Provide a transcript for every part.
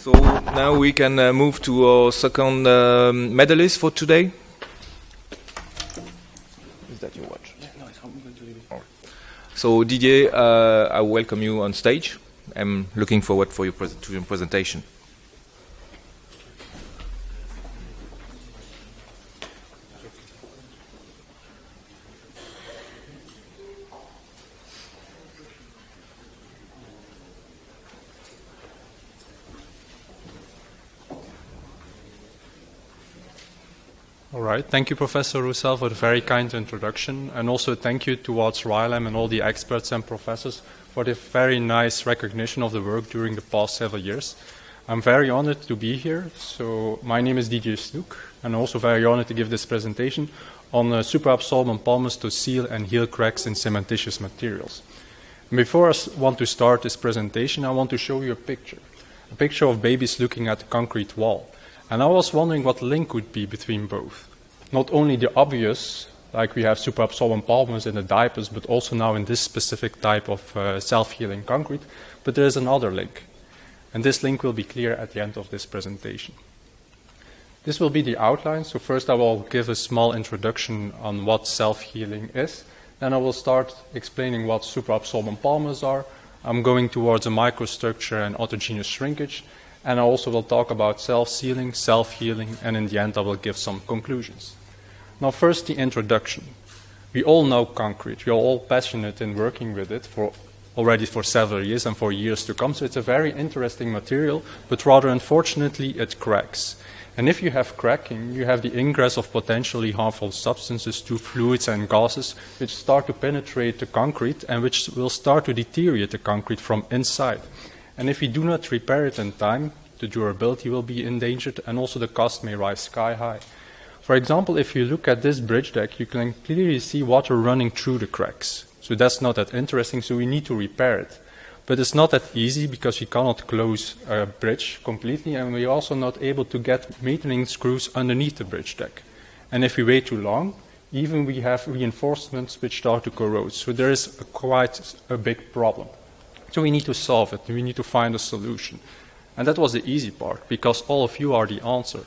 So now we can move to our second medalist for today. Is that your watch? Yeah, no, I'm going to leave it. Oh. So Didier, I welcome you on stage. I'm looking forward for your presentation. All right. Thank you, Professor Roussel, for the very kind introduction. And also thank you towards RILEM and all the experts and professors for the very nice recognition of the work during the past several years. I'm very honored to be here. So my name is Didier Snoeck, and I'm also very honored to give this presentation on superabsorbent polymers to seal and heal cracks in cementitious materials. And before I want to start this presentation, I want to show you a picture of babies looking at a concrete wall. And I was wondering what link would be between both. Not only the obvious, like we have superabsorbent polymers in the diapers, but also now in this specific type of self-healing concrete, but there is another link. And this link will be clear at the end of this presentation. This will be the outline. So first I will give a small introduction on what self-healing is. Then I will start explaining what superabsorbent polymers are. I'm going towards a microstructure and autogenous shrinkage. And I also will talk about self-sealing, self-healing, and in the end I will give some conclusions. Now first the introduction. We all know concrete. We are all passionate in working with it already for several years and for years to come. So it's a very interesting material, but rather unfortunately it cracks. And if you have cracking, you have the ingress of potentially harmful substances to fluids and gases which start to penetrate the concrete and which will start to deteriorate the concrete from inside. And if we do not repair it in time, the durability will be endangered and also the cost may rise sky high. For example, if you look at this bridge deck, you can clearly see water running through the cracks. So that's not that interesting, so we need to repair it. But it's not that easy because we cannot close a bridge completely and we're also not able to get maintenance screws underneath the bridge deck. And if we wait too long, even we have reinforcements which start to corrode. So there is quite a big problem. So we need to solve it, we need to find a solution. And that was the easy part, because all of you are the answer.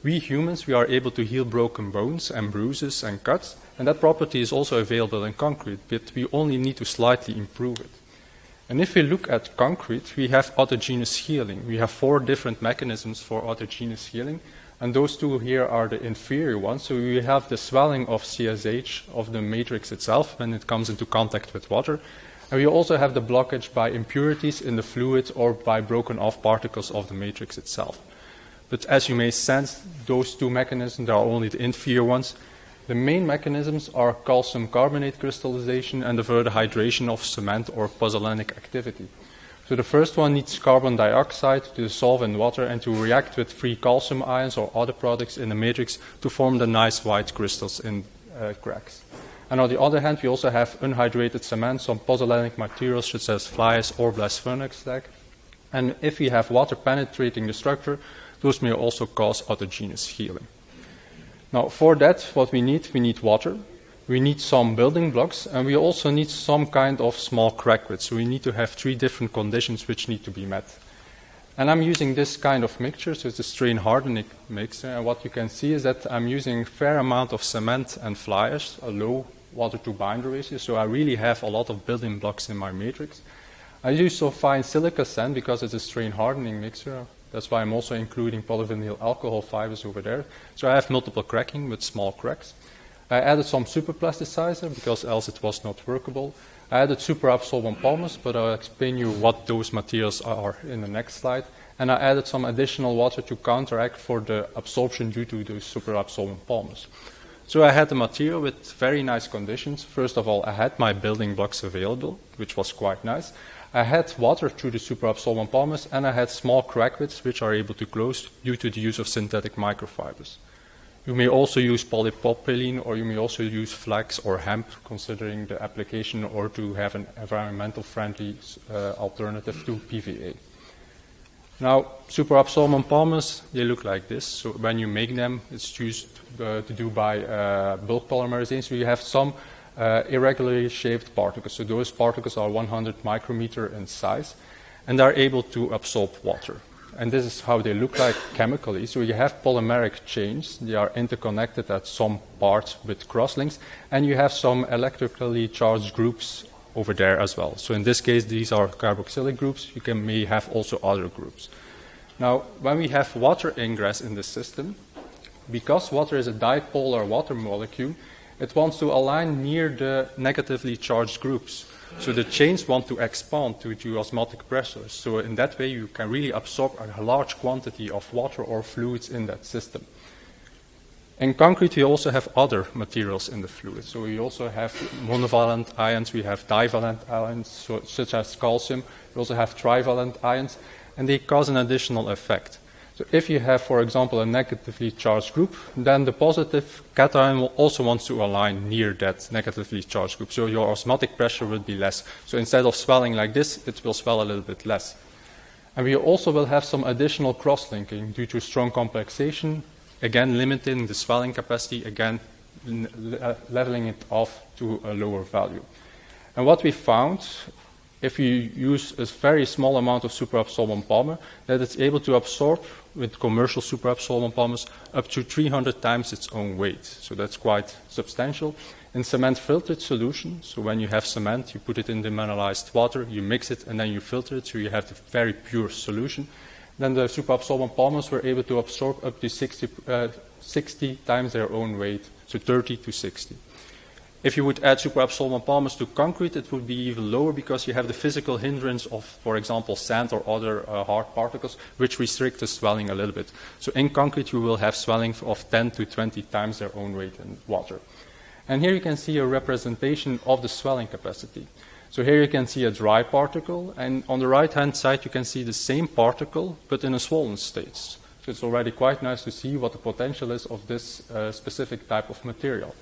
We humans, we are able to heal broken bones and bruises and cuts, and that property is also available in concrete, but we only need to slightly improve it. And if we look at concrete, we have autogenous healing. We have 4 different mechanisms for autogenous healing, and those 2 here are the inferior ones. So we have the swelling of CSH of the matrix itself when it comes into contact with water. And we also have the blockage by impurities in the fluid or by broken off particles of the matrix itself. But as you may sense, those 2 mechanisms are only the inferior ones. The main mechanisms are calcium carbonate crystallization and the further hydration of cement or pozzolanic activity. So the first one needs carbon dioxide to dissolve in water and to react with free calcium ions or other products in the matrix to form the nice white crystals in cracks. And on the other hand, we also have unhydrated cement, some pozzolanic materials such as fly ash or blast furnace slag. And if we have water penetrating the structure, those may also cause autogenous healing. Now, for that, what we need water, we need some building blocks, and we also need some kind of small crack width. So we need to have 3 different conditions which need to be met. And I'm using this kind of mixture, so it's a strain hardening mixture. And what you can see is that I'm using a fair amount of cement and fly ash, a low water to binder ratio, so I really have a lot of building blocks in my matrix. I use so fine silica sand because it's a strain hardening mixture. That's why I'm also including polyvinyl alcohol fibers over there. So I have multiple cracking with small cracks. I added some superplasticizer because else it was not workable. I added superabsorbent polymers, but I'll explain you what those materials are in the next slide. And I added some additional water to counteract for the absorption due to the superabsorbent polymers. So I had the material with very nice conditions. First of all, I had my building blocks available, which was quite nice. I had water through the superabsorbent polymers, and I had small crack widths which are able to close due to the use of synthetic microfibers. You may also use polypropylene, or you may also use flax or hemp, considering the application, or to have an environmental friendly alternative to PVA. Now, superabsorbent polymers, they look like this. So when you make them, it's used to do by bulk polymerization. So you have some irregularly shaped particles. So those particles are 100 micrometer in size, and are able to absorb water. and this is how they look like chemically. So you have polymeric chains. They are interconnected at some parts with crosslinks, and you have some electrically charged groups over there as well. So in this case, these are carboxylic groups. You may have also other groups. Now, when we have water ingress in the system, because water is a dipolar water molecule, it wants to align near the negatively charged groups. So the chains want to expand to osmotic pressures. So in that way, you can really absorb a large quantity of water or fluids in that system. In concrete, we also have other materials in the fluid. So we also have monovalent ions, we have divalent ions, such as calcium. We also have trivalent ions, and they cause an additional effect. So if you have, for example, a negatively charged group, then the positive cation will also want to align near that negatively charged group. So your osmotic pressure will be less. So instead of swelling like this, it will swell a little bit less. And we also will have some additional cross-linking due to strong complexation, again limiting the swelling capacity, again leveling it off to a lower value. And what we found, if you use a very small amount of superabsorbent polymer, that it's able to absorb with commercial superabsorbent polymers up to 300 times its own weight. So that's quite substantial. In cement filtered solution, so when you have cement, you put it in demineralized water, you mix it, and then you filter it, so you have the very pure solution. Then the superabsorbent polymers were able to absorb up to 60 times their own weight, so 30 to 60. If you would add superabsorbent polymers to concrete, it would be even lower because you have the physical hindrance of, for example, sand or other hard particles, which restrict the swelling a little bit. So in concrete, you will have swelling of 10 to 20 times their own weight in water. And here you can see a representation of the swelling capacity. So here you can see a dry particle, and on the right-hand side, you can see the same particle, but in a swollen state. So it's already quite nice to see what the potential is of this specific type of material.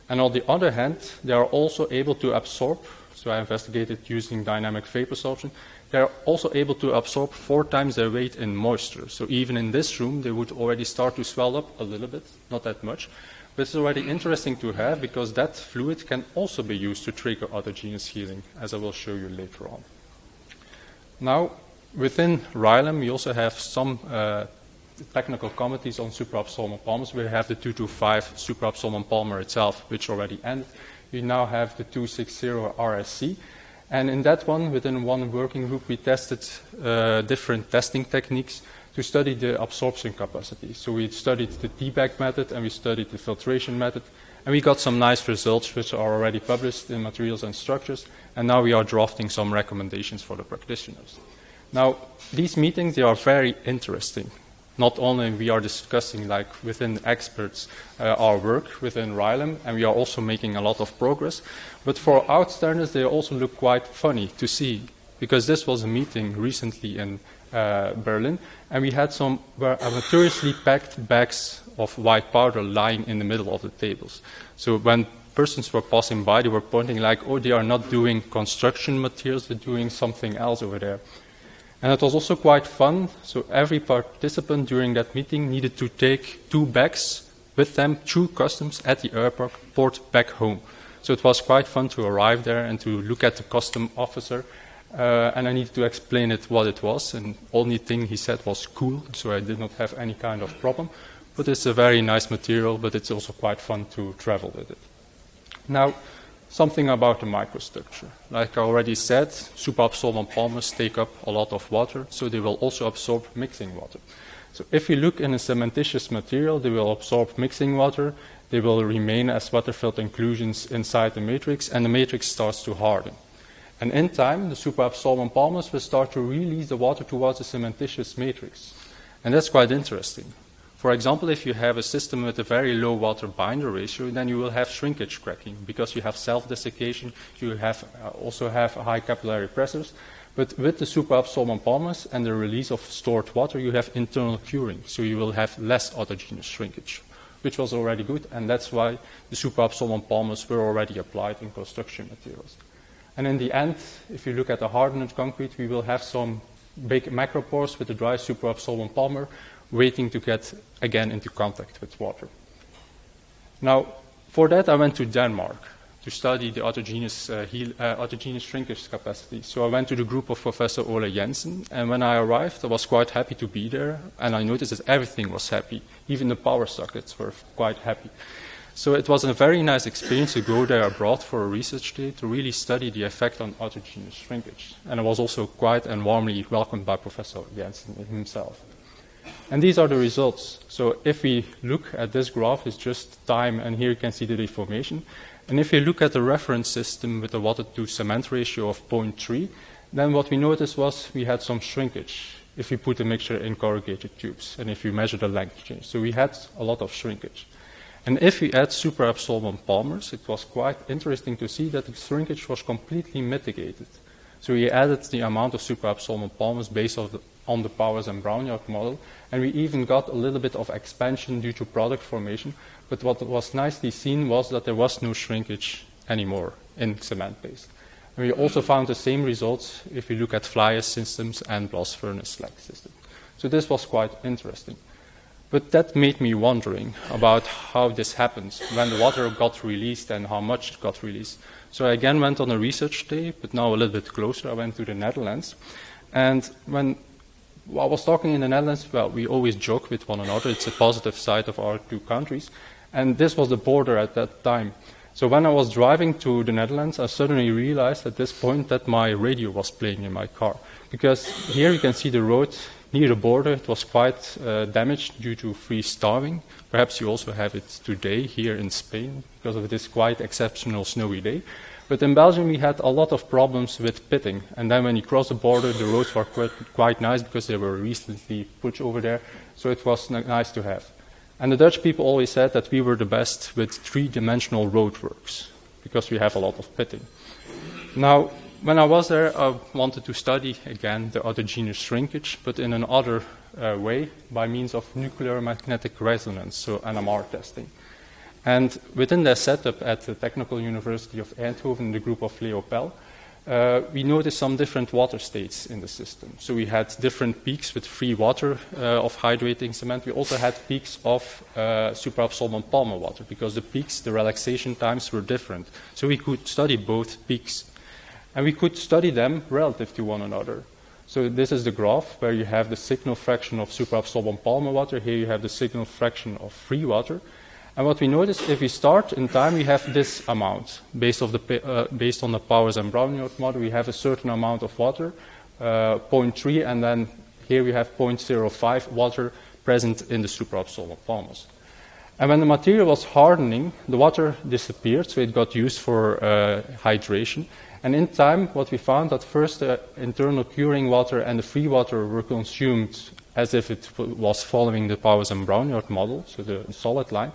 And on the other hand, they are also able to absorb, so I investigated using dynamic vapor absorption, they are also able to absorb 4 times their weight in moisture. So even in this room, they would already start to swell up a little bit, not that much. But it's already interesting to have because that fluid can also be used to trigger autogenous healing, as I will show you later on. Now, within RILEM, we also have some technical committees on superabsorbent polymers. We have the 225 superabsorbent polymer itself, which already ended. We now have the 260 RSC. And in that one, within one working group, we tested different testing techniques to study the absorption capacity. So we studied the debag method and we studied the filtration method. And we got some nice results, which are already published in Materials and Structures. And now we are drafting some recommendations for the practitioners. Now, these meetings, they are very interesting. Not only we are discussing, like within experts, our work within RILEM, and we are also making a lot of progress. But for outstanders, they also look quite funny to see, because this was a meeting recently in Berlin, and we had some amateurishly packed bags of white powder lying in the middle of the tables. So when persons were passing by, they were pointing like, oh, they are not doing construction materials, they're doing something else over there. And it was also quite fun. So every participant during that meeting needed to take 2 bags with them through customs at the airport back home. So it was quite fun to arrive there and to look at the custom officer. And I needed to explain it what it was. And only thing he said was cool. So I did not have any kind of problem. But it's a very nice material, but it's also quite fun to travel with it. Now, something about the microstructure. Like I already said, superabsorbent polymers take up a lot of water, so they will also absorb mixing water. So if you look in a cementitious material, they will absorb mixing water, they will remain as water-filled inclusions inside the matrix, and the matrix starts to harden. And in time, the superabsorbent polymers will start to release the water towards the cementitious matrix. And that's quite interesting. For example, if you have a system with a very low water binder ratio, then you will have shrinkage cracking because you have self-desiccation, you also have high capillary pressures. But with the superabsorbent polymers and the release of stored water, you have internal curing, so you will have less autogenous shrinkage, which was already good, and that's why the superabsorbent polymers were already applied in construction materials. And in the end, if you look at the hardened concrete, we will have some big macropores with the dry superabsorbent polymer waiting to get again into contact with water. Now, for that I went to Denmark to study the autogenous shrinkage capacity. So I went to the group of Professor Ole Jensen, and when I arrived, I was quite happy to be there, and I noticed that everything was happy. Even the power sockets were quite happy. So it was a very nice experience to go there abroad for a research day to really study the effect on autogenous shrinkage. And I was also quite and warmly welcomed by Professor Jensen himself. And these are the results. So if we look at this graph, it's just time, and here you can see the deformation. And if you look at the reference system with a water to cement ratio of 0.3, then what we noticed was we had some shrinkage if we put the mixture in corrugated tubes and if you measure the length change. So we had a lot of shrinkage. And if we add superabsorbent polymers, it was quite interesting to see that the shrinkage was completely mitigated. So we added the amount of superabsorbent polymers based on the Powers and Brownyard model, and we even got a little bit of expansion due to product formation. But what was nicely seen was that there was no shrinkage anymore in cement-based. And we also found the same results if you look at fly ash systems and blast furnace slag systems. So this was quite interesting. But that made me wondering about how this happens, when the water got released and how much it got released. So I again went on a research day, but now a little bit closer. I went to the Netherlands. And when I was talking in the Netherlands, well, we always joke with one another. It's a positive side of our two countries. And this was the border at that time. So when I was driving to the Netherlands, I suddenly realized at this point that my radio was playing in my car. Because here you can see the road near the border. It was quite damaged due to freeze-thawing. Perhaps you also have it today here in Spain because of this quite exceptional snowy day. But in Belgium we had a lot of problems with pitting. And then when you cross the border, the roads were quite nice because they were recently put over there. So it was nice to have. And the Dutch people always said that we were the best with three-dimensional roadworks because we have a lot of pitting. Now, when I was there, I wanted to study, again, the autogenous shrinkage, but in another way, by means of nuclear magnetic resonance, so NMR testing. And within their setup at the Technical University of Eindhoven, the group of Leo Pell, we noticed some different water states in the system. So we had different peaks with free water of hydrating cement. We also had peaks of superabsorbent polymer water because the peaks, the relaxation times were different. So we could study both peaks. And we could study them relative to one another. So this is the graph where you have the signal fraction of superabsorbent polymer water. Here you have the signal fraction of free water. And what we notice, if we start in time, we have this amount. Based on the Powers and Brownyard model, we have a certain amount of water, 0.3, and then here we have 0.05 water present in the superabsorbent polymers. And when the material was hardening, the water disappeared, so it got used for hydration. And in time, what we found that first the internal curing water and the free water were consumed as if it was following the Powers and Brownyard model, so the solid line.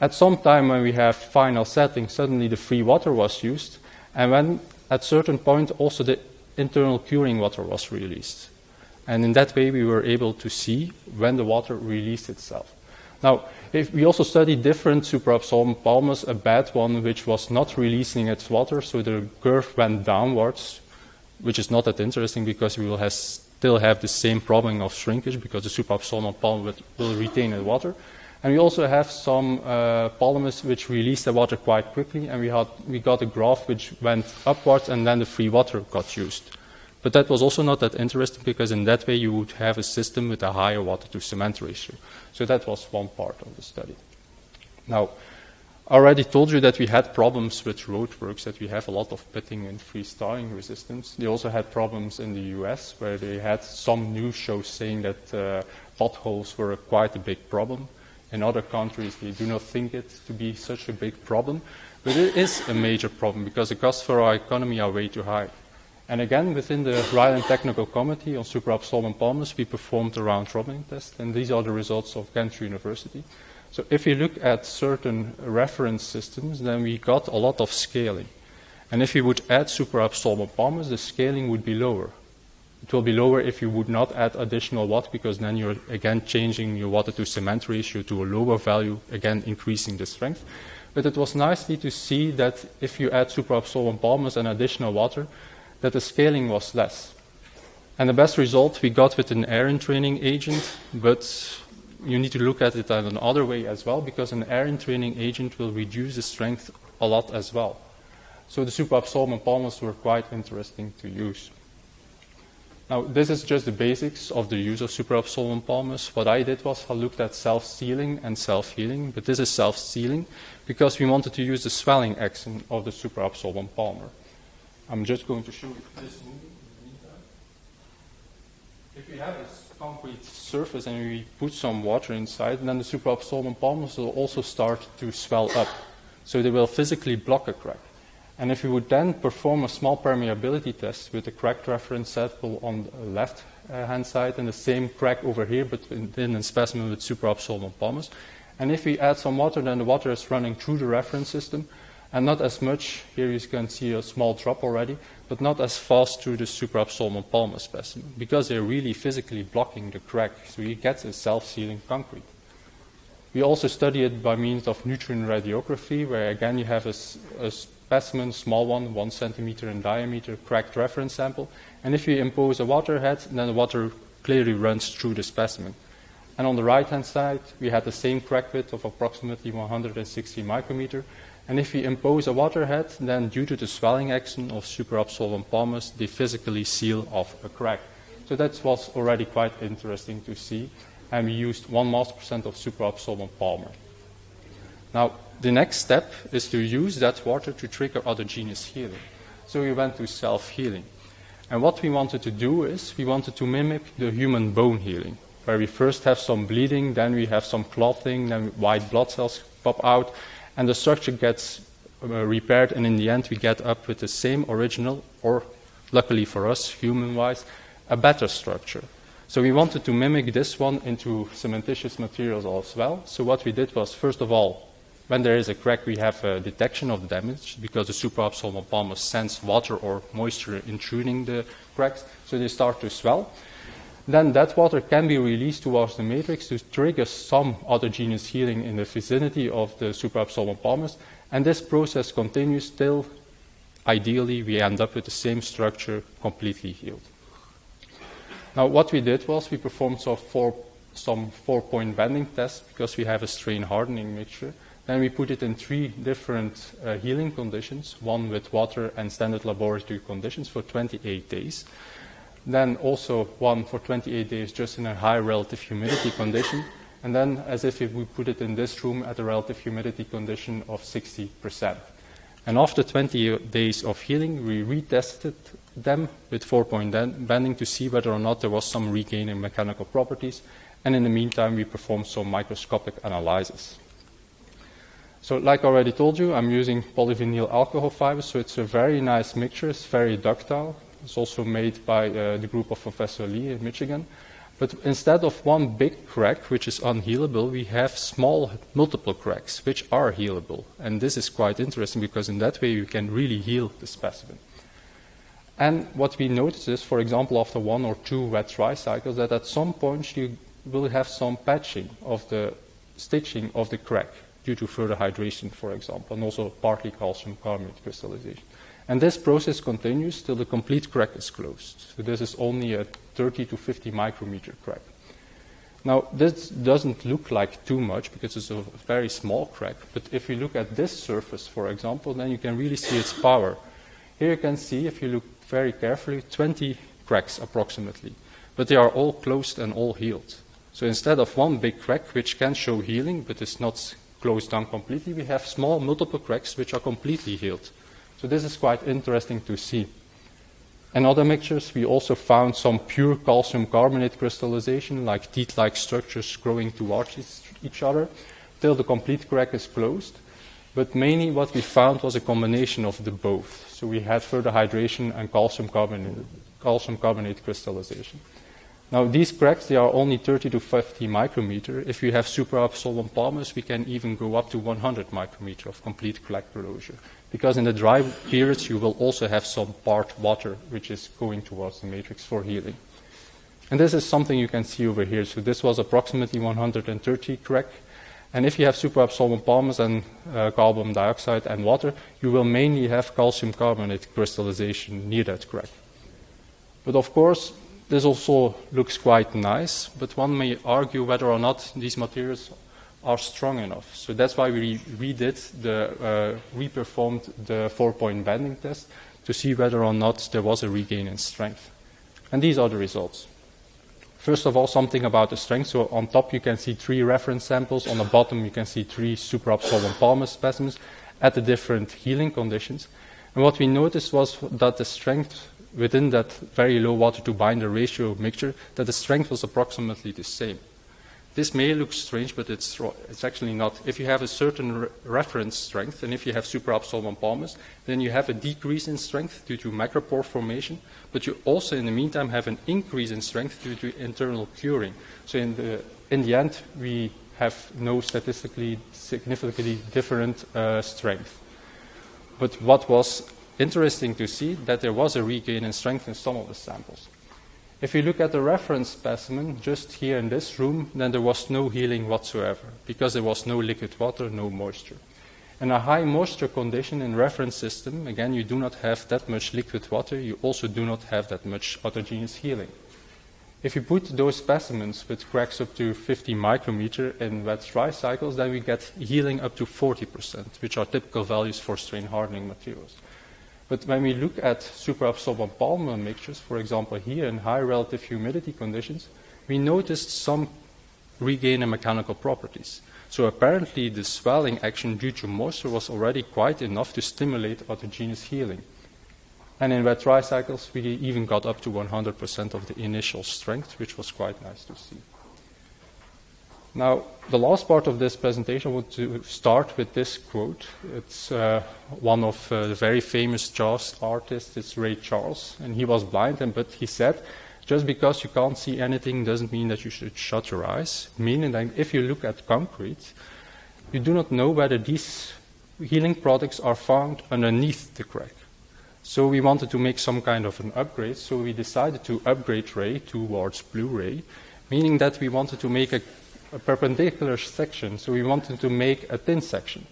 At some time when we have final setting, suddenly the free water was used, and when at certain point also the internal curing water was released. And in that way we were able to see when the water released itself. Now, if we also studied different superabsorbent polymers, a bad one which was not releasing its water, so the curve went downwards, which is not that interesting because we will still have the same problem of shrinkage because the superabsorbent polymer will retain the water. And we also have some polymers which release the water quite quickly, and we got a graph which went upwards and then the free water got used. But that was also not that interesting because in that way you would have a system with a higher water to cement ratio. So that was one part of the study. Now, I already told you that we had problems with roadworks, that we have a lot of pitting and freeze-thawing resistance. They also had problems in the US where they had some news shows saying that potholes were quite a big problem. In other countries, they do not think it to be such a big problem. But it is a major problem because the costs for our economy are way too high. And again, within the RILEM Technical Committee on Superabsorbent Polymers, we performed a round-robin test, and these are the results of Ghent University. So if you look at certain reference systems, then we got a lot of scaling. And if you would add superabsorbent polymers, the scaling would be lower. It will be lower if you would not add additional water, because then you're again changing your water to cement ratio to a lower value, again increasing the strength. But it was nicely to see that if you add superabsorbent polymers and additional water, that the scaling was less. And the best result we got with an air entraining agent, but you need to look at it in another way as well, because an air entraining agent will reduce the strength a lot as well. So the superabsorbent polymers were quite interesting to use. Now, this is just the basics of the use of superabsorbent polymers. What I did was I looked at self-sealing and self-healing, but this is self-sealing because we wanted to use the swelling action of the superabsorbent polymer. I'm just going to show you this movie in the meantime. If we have this concrete surface and we put some water inside, then the superabsorbent polymers will also start to swell up. So they will physically block a crack. And if we would then perform a small permeability test with the cracked reference sample on the left hand side and the same crack over here, but in a specimen with superabsorbent polymers, and if we add some water, then the water is running through the reference system, and not as much, here you can see a small drop already, but not as fast through the superabsorbent polymer specimen, because they're really physically blocking the crack, so you get a self-sealing concrete. We also study it by means of neutron radiography, where again you have a specimen, small one, 1 centimeter in diameter, cracked reference sample, and if you impose a water head, then the water clearly runs through the specimen. And on the right-hand side, we had the same crack width of approximately 160 micrometer, and if we impose a water head, then due to the swelling action of superabsorbent polymers, they physically seal off a crack. So that was already quite interesting to see, and we used 1 mass% of superabsorbent polymer. Now, the next step is to use that water to trigger autogenous healing. So we went to self-healing. And what we wanted to do is we wanted to mimic the human bone healing, where we first have some bleeding, then we have some clotting, then white blood cells pop out, and the structure gets repaired, and in the end we get up with the same original, or luckily for us, human-wise, a better structure. So we wanted to mimic this one into cementitious materials as well. So what we did was, first of all, when there is a crack, we have a detection of the damage because the superabsorbent polymers sense water or moisture intruding the cracks, so they start to swell. Then that water can be released towards the matrix to trigger some autogenous healing in the vicinity of the superabsorbent polymers, and this process continues till, ideally, we end up with the same structure completely healed. Now, what we did was we performed some 4-point bending tests because we have a strain hardening mixture. Then we put it in 3 different healing conditions, one with water and standard laboratory conditions for 28 days. Then also one for 28 days just in a high relative humidity condition. And then as if we put it in this room at a relative humidity condition of 60%. And after 20 days of healing, we retested them with 4-point bending to see whether or not there was some regain in mechanical properties. And in the meantime, we performed some microscopic analysis. So like I already told you, I'm using polyvinyl alcohol fibers, so it's a very nice mixture. It's very ductile. It's also made by the group of Professor Lee in Michigan. But instead of one big crack, which is unhealable, we have small multiple cracks, which are healable. And this is quite interesting because in that way you can really heal the specimen. And what we notice is, for example, after 1 or 2 wet-dry cycles, that at some point you will have some patching of the stitching of the crack due to further hydration, for example, and also partly calcium carbonate crystallization. And this process continues till the complete crack is closed. So this is only a 30 to 50 micrometer crack. Now, this doesn't look like too much because it's a very small crack, but if you look at this surface, for example, then you can really see its power. Here you can see, if you look very carefully, 20 cracks approximately, but they are all closed and all healed. So instead of one big crack, which can show healing, but is not closed down completely, we have small multiple cracks which are completely healed. So this is quite interesting to see. In other mixtures, we also found some pure calcium carbonate crystallization, like teeth-like structures growing towards each other, till the complete crack is closed. But mainly what we found was a combination of the both. So we had further hydration and calcium carbonate crystallization. Now, these cracks, they are only 30 to 50 micrometer. If you have superabsorbent polymers, we can even go up to 100 micrometer of complete crack closure. Because in the dry periods, you will also have some part water, which is going towards the matrix for healing. And this is something you can see over here. So this was approximately 130 crack. And if you have superabsorbent polymers and carbon dioxide and water, you will mainly have calcium carbonate crystallization near that crack. But of course, this also looks quite nice, but one may argue whether or not these materials are strong enough. So that's why we reperformed the 4-point bending test to see whether or not there was a regain in strength. And these are the results. First of all, something about the strength. So on top you can see 3 reference samples. On the bottom you can see 3 superabsorbent polymer specimens at the different healing conditions. And what we noticed was that the strength within that very low water to binder ratio mixture, that the strength was approximately the same. This may look strange, but it's actually not. If you have a certain reference strength, and if you have superabsorbent polymers, then you have a decrease in strength due to macropore formation, but you also, in the meantime, have an increase in strength due to internal curing. So in the end, we have no statistically significantly different strength. But what was interesting to see, that there was a regain in strength in some of the samples. If you look at the reference specimen just here in this room, then there was no healing whatsoever because there was no liquid water, no moisture. In a high moisture condition in reference system, again, you do not have that much liquid water, you also do not have that much autogenous healing. If you put those specimens with cracks up to 50 micrometer in wet-dry cycles, then we get healing up to 40%, which are typical values for strain hardening materials. But when we look at superabsorbent polymer mixtures, for example here in high relative humidity conditions, we noticed some regain in mechanical properties. So apparently the swelling action due to moisture was already quite enough to stimulate autogenous healing. And in wet-dry cycles, we even got up to 100% of the initial strength, which was quite nice to see. Now, the last part of this presentation, I want to start with this quote. It's one of the very famous jazz artists, it's Ray Charles, and he was blind, but he said, just because you can't see anything doesn't mean that you should shut your eyes, meaning that if you look at concrete, you do not know whether these healing products are found underneath the crack. So we wanted to make some kind of an upgrade, so we decided to upgrade Ray towards Blu-ray, meaning that we wanted to make a perpendicular section, so we wanted to make a thin section.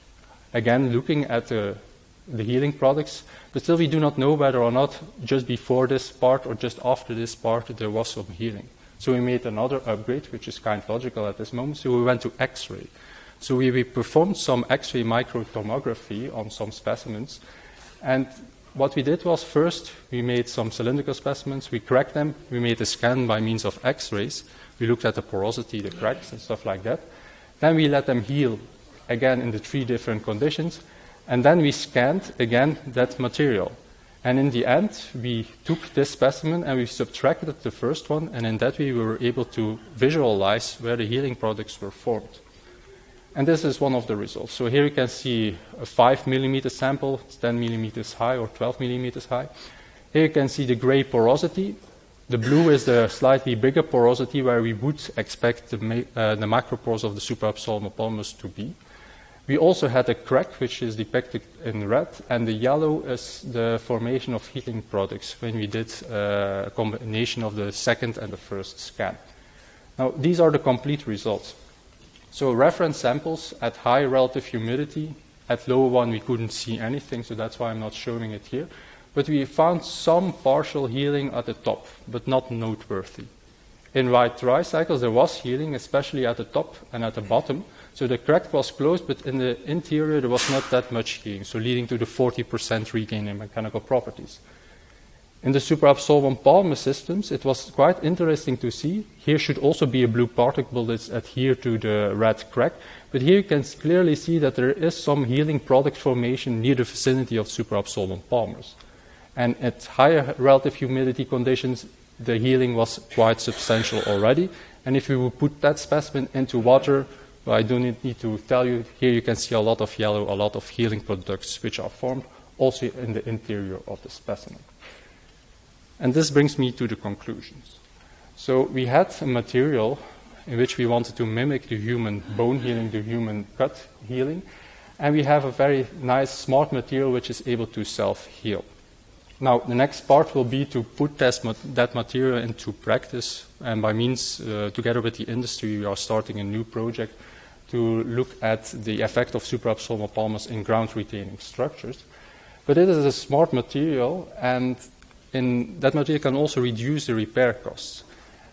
Again, looking at the healing products, but still we do not know whether or not just before this part or just after this part there was some healing. So we made another upgrade, which is kind of logical at this moment, so we went to X-ray. So we performed some X-ray microtomography on some specimens, and what we did was first we made some cylindrical specimens, we cracked them, we made a scan by means of X-rays. We looked at the porosity, the cracks, and stuff like that. Then we let them heal, again, in the 3 different conditions. And then we scanned, again, that material. And in the end, we took this specimen and we subtracted the first one. And in that way, we were able to visualize where the healing products were formed. And this is one of the results. So here you can see a 5 millimeter sample, it's 10 millimeters high or 12 millimeters high. Here you can see the gray porosity. The blue is the slightly bigger porosity where we would expect the macropores of the superabsorbent polymers to be. We also had a crack, which is depicted in red, and the yellow is the formation of healing products when we did a combination of the second and the first scan. Now, these are the complete results. So reference samples at high relative humidity, at low one we couldn't see anything, so that's why I'm not showing it here. But we found some partial healing at the top, but not noteworthy. In wet-dry cycles, there was healing, especially at the top and at the bottom. So the crack was closed, but in the interior, there was not that much healing, so leading to the 40% regain in mechanical properties. In the superabsorbent polymer systems, it was quite interesting to see. Here should also be a blue particle that's adhered to the red crack. But here you can clearly see that there is some healing product formation near the vicinity of superabsorbent polymers. And at higher relative humidity conditions, the healing was quite substantial already. And if you would put that specimen into water, well, I don't need to tell you, here you can see a lot of yellow, a lot of healing products which are formed also in the interior of the specimen. And this brings me to the conclusions. So we had a material in which we wanted to mimic the human bone healing, the human gut healing, and we have a very nice, smart material which is able to self-heal. Now, the next part will be to put that material into practice, and by means, together with the industry, we are starting a new project to look at the effect of superabsorbent polymers in ground-retaining structures. But it is a smart material, and that material can also reduce the repair costs.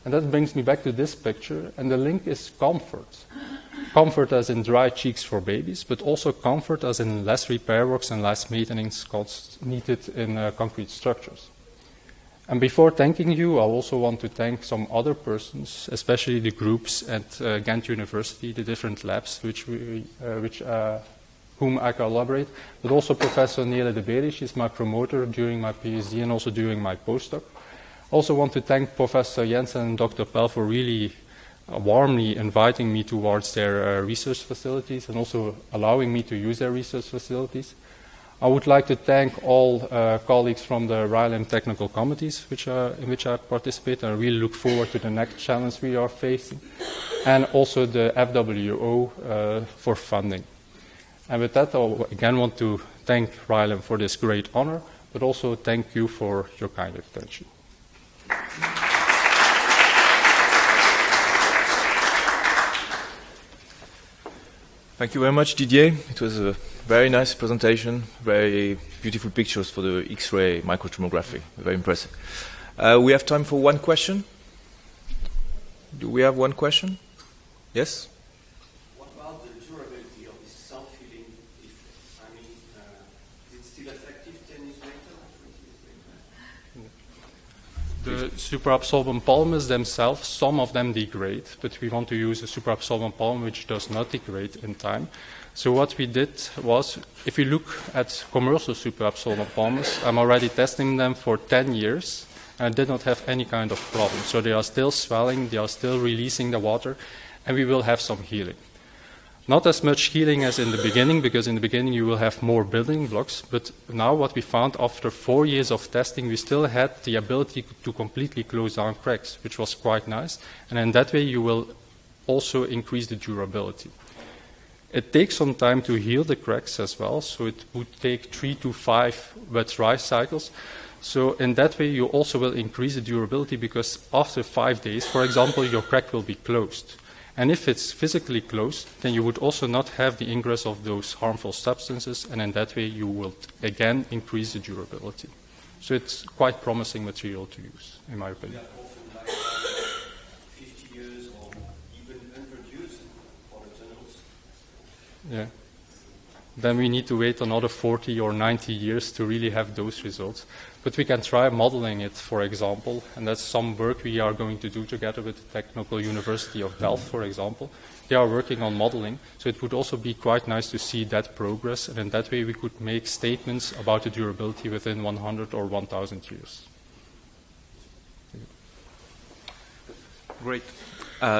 And that brings me back to this picture, and the link is comfort. Comfort as in dry cheeks for babies, but also comfort as in less repair works and less maintenance costs needed in concrete structures. And before thanking you, I also want to thank some other persons, especially the groups at Ghent University, the different labs whom I collaborate, but also Professor Nele de Beri. She's my promoter during my PhD and also during my postdoc. Also want to thank Professor Jensen and Dr. Pell for really warmly inviting me towards their research facilities and also allowing me to use their research facilities. I would like to thank all colleagues from the RILEM technical committees in which I participate. I really look forward to the next challenge we are facing. And also the FWO for funding. And with that, I again want to thank RILEM for this great honor, but also thank you for your kind attention. Thank you very much, Didier. It was a very nice presentation, very beautiful pictures for the X-ray microtomography. Very impressive. We have time for one question. Do we have one question? Yes? What about the durability of this self-healing effect? I mean, is it still effective 10 years later or 20 years later? The superabsorbent polymers themselves, some of them degrade, but we want to use a superabsorbent polymer which does not degrade in time. So what we did was, if you look at commercial superabsorbent polymers, I'm already testing them for 10 years, and I did not have any kind of problem. So they are still swelling, they are still releasing the water, and we will have some healing. Not as much healing as in the beginning, because in the beginning you will have more building blocks, but now what we found after 4 years of testing, we still had the ability to completely close down cracks, which was quite nice, and in that way you will also increase the durability. It takes some time to heal the cracks as well, so it would take 3 to 5 wet-dry cycles. So in that way you also will increase the durability, because after 5 days, for example, your crack will be closed. And if it's physically closed, then you would also not have the ingress of those harmful substances, and in that way you will again increase the durability. So it's quite promising material to use, in my opinion. Yeah, often like 50 years or even 100 years for the tunnels. Yeah. Then we need to wait another 40 or 90 years to really have those results. But we can try modeling it, for example, and that's some work we are going to do together with the Technical University of Delft, for example. They are working on modeling, so it would also be quite nice to see that progress, and in that way we could make statements about the durability within 100 or 1,000 years. Great.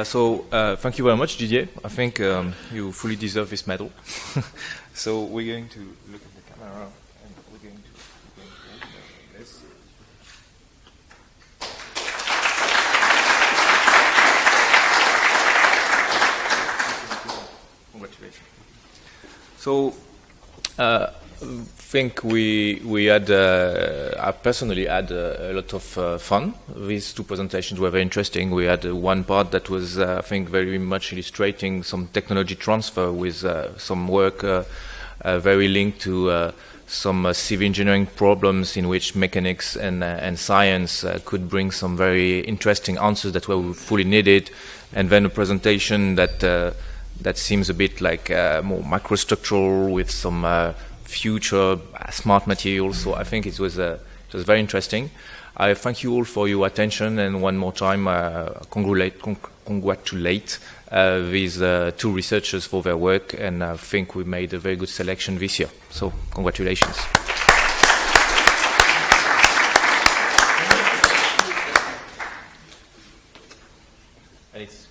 So thank you very much, Didier. I think you fully deserve this medal. So we're going to look at the camera and we're going to this. Congratulations. So I think we had, I personally had a lot of fun. These two presentations were very interesting. We had one part that was, I think, very much illustrating some technology transfer with some work very linked to some civil engineering problems in which mechanics and science could bring some very interesting answers that were fully needed. And then a presentation that seems a bit like more microstructural with some future smart materials. So I think it was very interesting. I thank you all for your attention, and one more time congratulate these two researchers for their work, and I think we made a very good selection this year. So congratulations. And it's